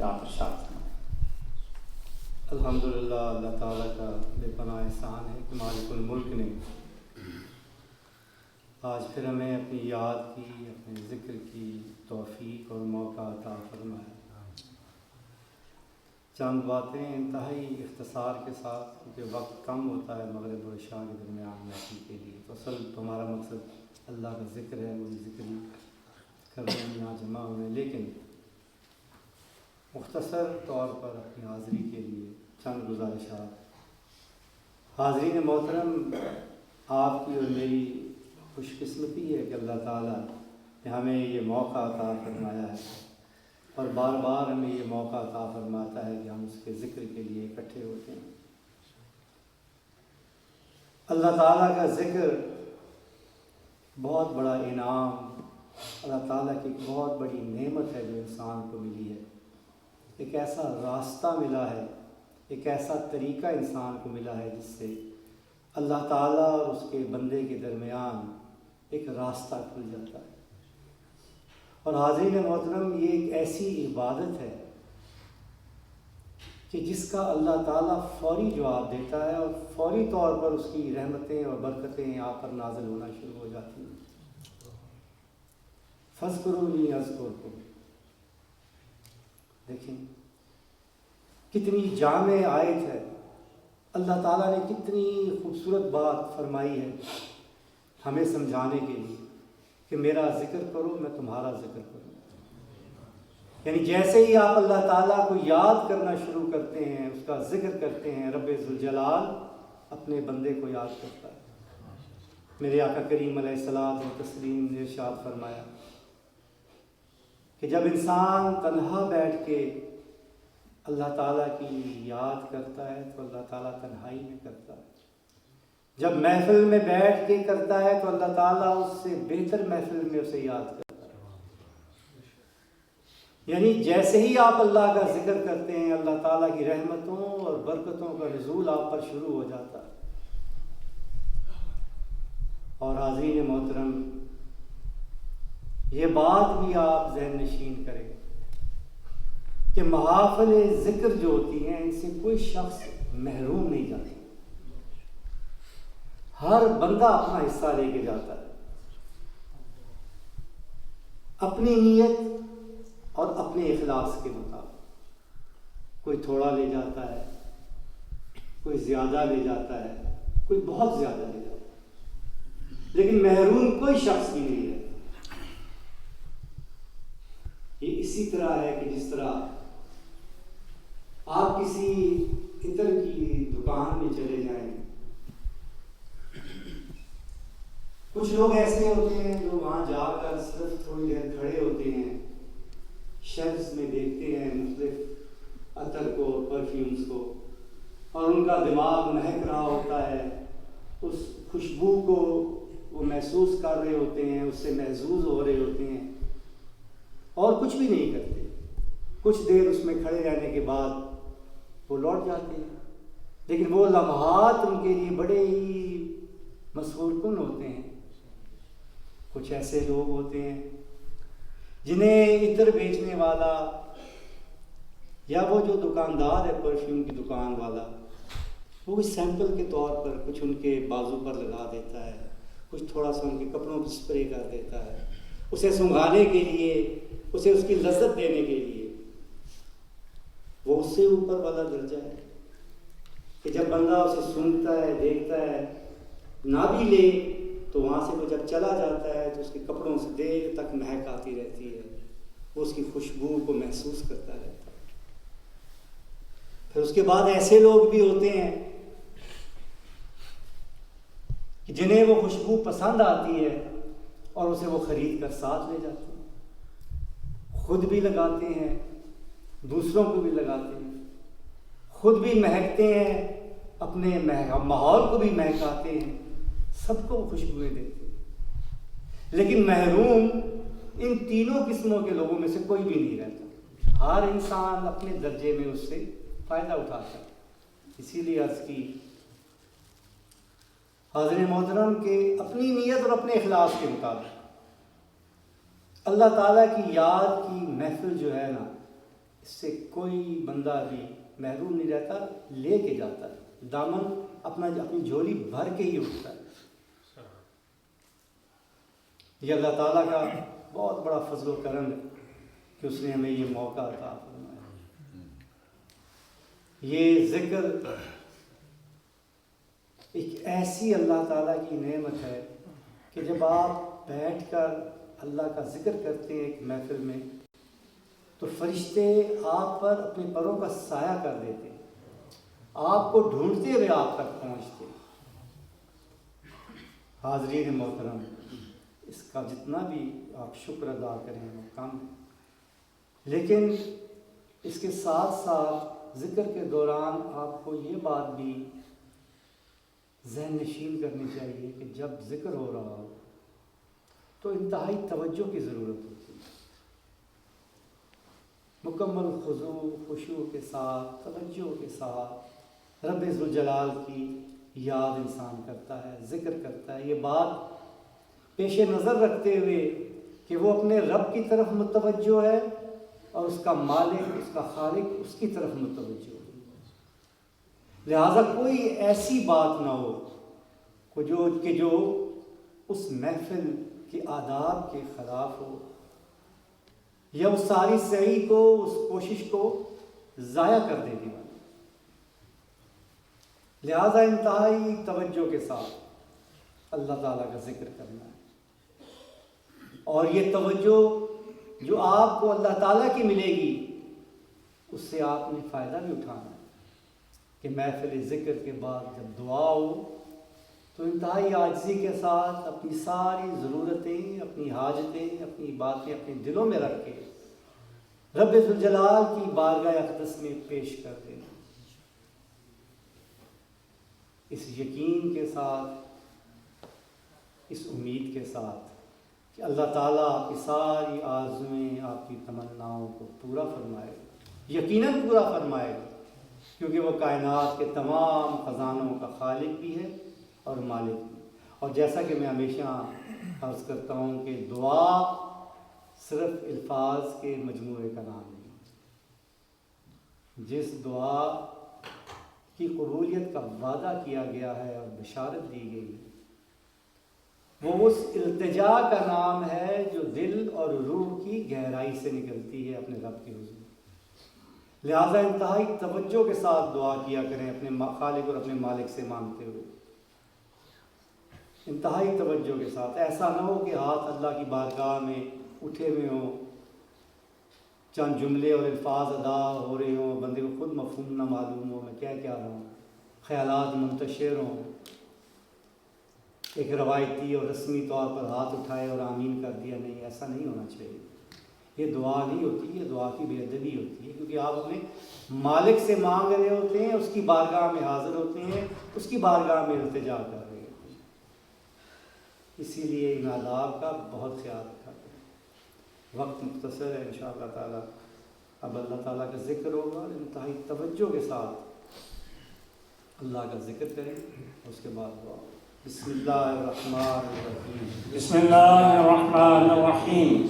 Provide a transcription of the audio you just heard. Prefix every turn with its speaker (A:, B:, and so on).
A: عطا ارشاد فرمائیں۔
B: الحمدللہ، اللہ تعالیٰ کا بے پناہ احسان ہے کہ مالک الملک نے آج پھر ہمیں اپنی یاد کی، اپنے ذکر کی توفیق اور موقع عطا فرمایا۔ چند باتیں انتہائی اختصار کے ساتھ، کیونکہ وقت کم ہوتا ہے مغرب و عشاء کے درمیان محفل کے لیے، تو اصل تمہارا مقصد اللہ کا ذکر ہے، وہی ذکر کرنے میں یہاں جمع ہوئے، لیکن مختصر طور پر اپنی حاضری کے لیے چند گزارشات۔ حاضرین محترم، آپ کی اور میری خوش قسمتی ہے کہ اللہ تعالیٰ نے ہمیں یہ موقع عطا فرمایا ہے، اور بار بار ہمیں یہ موقع عطا فرماتا ہے کہ ہم اس کے ذکر کے لیے اکٹھے ہوتے ہیں۔ اللہ تعالیٰ کا ذکر بہت بڑا انعام، اللہ تعالیٰ کی ایک بہت بڑی نعمت ہے جو انسان کو ملی ہے۔ ایک ایسا راستہ ملا ہے، ایک ایسا طریقہ انسان کو ملا ہے جس سے اللہ تعالیٰ اور اس کے بندے کے درمیان ایک راستہ کھل جاتا ہے۔ اور حاضرین محترم، یہ ایک ایسی عبادت ہے کہ جس کا اللہ تعالیٰ فوری جواب دیتا ہے، اور فوری طور پر اس کی رحمتیں اور برکتیں آپ پر نازل ہونا شروع ہو جاتی ہیں۔ فاذکرونی اذکرکم، دیکھیں کتنی جامع آیت ہے، اللہ تعالیٰ نے کتنی خوبصورت بات فرمائی ہے ہمیں سمجھانے کے لیے کہ میرا ذکر کرو، میں تمہارا ذکر کروں۔ یعنی جیسے ہی آپ اللہ تعالیٰ کو یاد کرنا شروع کرتے ہیں، اس کا ذکر کرتے ہیں، رب ذوالجلال اپنے بندے کو یاد کرتا ہے۔ میرے آقا کریم علیہ الصلوۃ والتسلیم نے ارشاد فرمایا کہ جب انسان تنہا بیٹھ کے اللہ تعالیٰ کی یاد کرتا ہے تو اللہ تعالیٰ تنہائی میں کرتا ہے، جب محفل میں بیٹھ کے کرتا ہے تو اللہ تعالیٰ اس سے بہتر محفل میں اسے یاد کرتا ہے۔ یعنی جیسے ہی آپ اللہ کا ذکر کرتے ہیں، اللہ تعالیٰ کی رحمتوں اور برکتوں کا نزول آپ پر شروع ہو جاتا ہے۔ اور حاضرین محترم، یہ بات بھی آپ ذہن نشین کریں کہ محافل ذکر جو ہوتی ہیں ان سے کوئی شخص محروم نہیں جاتا، ہر بندہ اپنا حصہ لے کے جاتا ہے، اپنی نیت اور اپنے اخلاص کے مطابق۔ کوئی تھوڑا لے جاتا ہے، کوئی زیادہ لے جاتا ہے، کوئی بہت زیادہ لے جاتا ہے، لیکن محروم کوئی شخص بھی نہیں ہے۔ یہ اسی طرح ہے کہ جس طرح آپ کسی عطر کی دکان میں چلے جائیں، کچھ لوگ ایسے ہوتے ہیں جو وہاں جا کر صرف تھوڑی دیر کھڑے ہوتے ہیں، شیلفز میں دیکھتے ہیں مختلف عطر کو، پرفیومز کو، اور ان کا دماغ مہک رہا ہوتا ہے، اس خوشبو کو وہ محسوس کر رہے ہوتے ہیں، اس سے محظوظ ہو رہے ہوتے ہیں، اور کچھ بھی نہیں کرتے۔ کچھ دیر اس میں کھڑے رہنے کے بعد وہ لوٹ جاتے ہیں، لیکن وہ لمحات ان کے لیے بڑے ہی مسحور کن ہوتے ہیں۔ کچھ ایسے لوگ ہوتے ہیں جنہیں عطر بیچنے والا یا وہ جو دکاندار ہے پرفیوم کی دکان والا، وہ کچھ سیمپل کے طور پر کچھ ان کے بازو پر لگا دیتا ہے، کچھ تھوڑا سا ان کے کپڑوں پر سپرے کر دیتا ہے، اسے سنگھانے کے لیے، اسے اس کی لذت دینے کے لیے۔ وہ اس سے اوپر والا درجہ ہے کہ جب بندہ اسے سنتا ہے، دیکھتا ہے، نہ بھی لے تو وہاں سے وہ جب چلا جاتا ہے تو اس کے کپڑوں سے دیر تک مہک آتی رہتی ہے، وہ اس کی خوشبو کو محسوس کرتا رہتا ہے۔ پھر اس کے بعد ایسے لوگ بھی ہوتے ہیں کہ جنہیں وہ خوشبو پسند آتی ہے اور اسے وہ خرید کر ساتھ لے جاتے ہیں، خود بھی لگاتے ہیں، دوسروں کو بھی لگاتے ہیں، خود بھی مہکتے ہیں، اپنے ماحول کو بھی مہکاتے ہیں، سب کو خوشبوئیں دیتے ہیں۔ لیکن محروم ان تینوں قسموں کے لوگوں میں سے کوئی بھی نہیں رہتا، ہر انسان اپنے درجے میں اس سے فائدہ اٹھاتا ہے۔ اسی لیے عرض کی حاضر محترم کہ اپنی نیت اور اپنے اخلاص کے مطابق اللہ تعالیٰ کی یاد کی محفل جو ہے نا، اس سے کوئی بندہ بھی محروم نہیں رہتا، لے کے جاتا ہے، دامن اپنی جھولی بھر کے ہی اٹھتا ہے۔ یہ اللہ تعالیٰ کا بہت بڑا فضل و کرم ہے کہ اس نے ہمیں یہ موقع عطا فرمایا۔ یہ ذکر ایک ایسی اللہ تعالیٰ کی نعمت ہے کہ جب آپ بیٹھ کر اللہ کا ذکر کرتے ہیں ایک محفل میں تو فرشتے آپ پر اپنے پروں کا سایہ کر دیتے ہیں، آپ کو ڈھونڈتے ہوئے آپ تک پہنچتے ہیں۔ حاضرین محترم، اس کا جتنا بھی آپ شکر ادا کریں وہ کم ہے، لیکن اس کے ساتھ ساتھ ذکر کے دوران آپ کو یہ بات بھی ذہن نشین کرنی چاہیے کہ جب ذکر ہو رہا ہو تو انتہائی توجہ کی ضرورت ہوتی ہے۔ مکمل خضوع خشوع کے ساتھ، توجہ کے ساتھ رب ذوالجلال کی یاد انسان کرتا ہے، ذکر کرتا ہے، یہ بات پیش نظر رکھتے ہوئے کہ وہ اپنے رب کی طرف متوجہ ہے اور اس کا مالک، اس کا خالق اس کی طرف متوجہ ہے۔ لہٰذا کوئی ایسی بات نہ ہو کہ جو اس محفل کے آداب کے خلاف ہو یا اس ساری سعی کو، اس کوشش کو ضائع کر دینے والی۔ لہٰذا انتہائی توجہ کے ساتھ اللہ تعالیٰ کا ذکر کرنا ہے، اور یہ توجہ جو آپ کو اللہ تعالیٰ کی ملے گی اس سے آپ نے فائدہ بھی اٹھانا ہے کہ محفل ذکر کے بعد جب دعا ہو تو انتہائی عاجزی کے ساتھ اپنی ساری ضرورتیں، اپنی حاجتیں، اپنی باتیں اپنے دلوں میں رکھ کے رب ذوالجلال کی بارگاہ اقدس میں پیش کر دینا، اس یقین کے ساتھ، اس امید کے ساتھ کہ اللہ تعالیٰ آپ کی ساری آرزوئیں، آپ کی تمناؤں کو پورا فرمائے گا، یقیناً پورا فرمائے گا، کیونکہ وہ کائنات کے تمام خزانوں کا خالق بھی ہے اور مالک بھی۔ اور جیسا کہ میں ہمیشہ عرض کرتا ہوں کہ دعا صرف الفاظ کے مجموعے کا نام نہیں، جس دعا کی قبولیت کا وعدہ کیا گیا ہے اور بشارت دی گئی ہے وہ اس التجا کا نام ہے جو دل اور روح کی گہرائی سے نکلتی ہے اپنے رب کے حضور۔ لہٰذا انتہائی توجہ کے ساتھ دعا کیا کریں، اپنے خالق اور اپنے مالک سے مانگتے ہوئے انتہائی توجہ کے ساتھ۔ ایسا نہ ہو کہ ہاتھ اللہ کی بارگاہ میں اٹھے ہوئے ہوں، چند جملے اور الفاظ ادا ہو رہے ہوں، بندے کو خود مفہوم نہ معلوم ہو میں کیا رہا ہوں، خیالات منتشر ہوں، ایک روایتی اور رسمی طور پر ہاتھ اٹھائے اور آمین کر دیا، نہیں، ایسا نہیں ہونا چاہیے۔ یہ دعا نہیں ہوتی، یہ دعا کی بے ادبی ہوتی ہے، کیونکہ آپ اپنے مالک سے مانگ رہے ہوتے ہیں، اس کی بارگاہ میں حاضر ہوتے ہیں، اس کی بارگاہ میں التجا کر رہے ہوتے ہیں۔ اسی لیے ان آداب کا بہت خیال رکھا کریں۔ وقت مختصر ہے، انشاءاللہ تعالیٰ اب اللہ تعالیٰ کا ذکر ہوگا اور انتہائی توجہ کے ساتھ اللہ کا ذکر کریں، اس کے بعد دعا۔ بسم اللہ الرحمن الرحیم۔
A: بسم اللہ الرحمن الرحیم۔